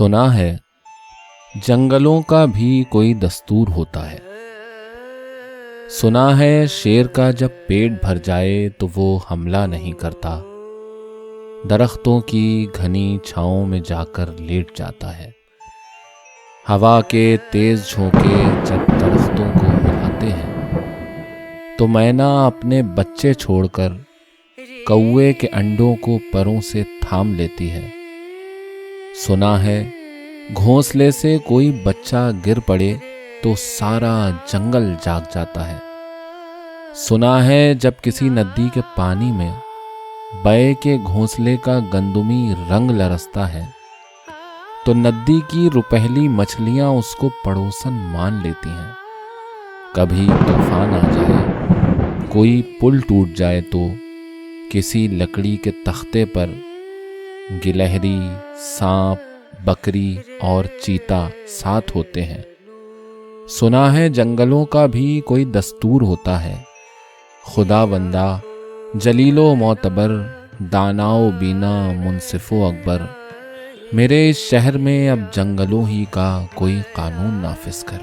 सुना है जंगलों का भी कोई दस्तूर होता है। सुना है शेर का जब पेट भर जाए तो वो हमला नहीं करता, दरख्तों की घनी छांव में जाकर लेट जाता है। हवा के तेज झोंके जब दरख्तों को हिलाते हैं तो मैना अपने बच्चे छोड़कर कौवे के अंडों को परों से थाम लेती है। सुना है घोंसले से कोई बच्चा गिर पड़े तो सारा जंगल जाग जाता है। सुना है जब किसी नदी के पानी में बय के घोंसले का गंदुमी रंग लरसता है तो नदी की रुपहली मछलियां उसको पड़ोसन मान लेती हैं। कभी तूफान आ जाए, कोई पुल टूट जाए तो किसी लकड़ी के तख्ते पर गिलहरी, सांप, बकरी और चीता साथ होते हैं। सुना है जंगलों का भी कोई दस्तूर होता है। खुदावंदा, जलीलो मोतबर, दानाओ बीना, मुंसिफो अकबर, मेरे इस शहर में अब जंगलों ही का कोई कानून नाफिज कर।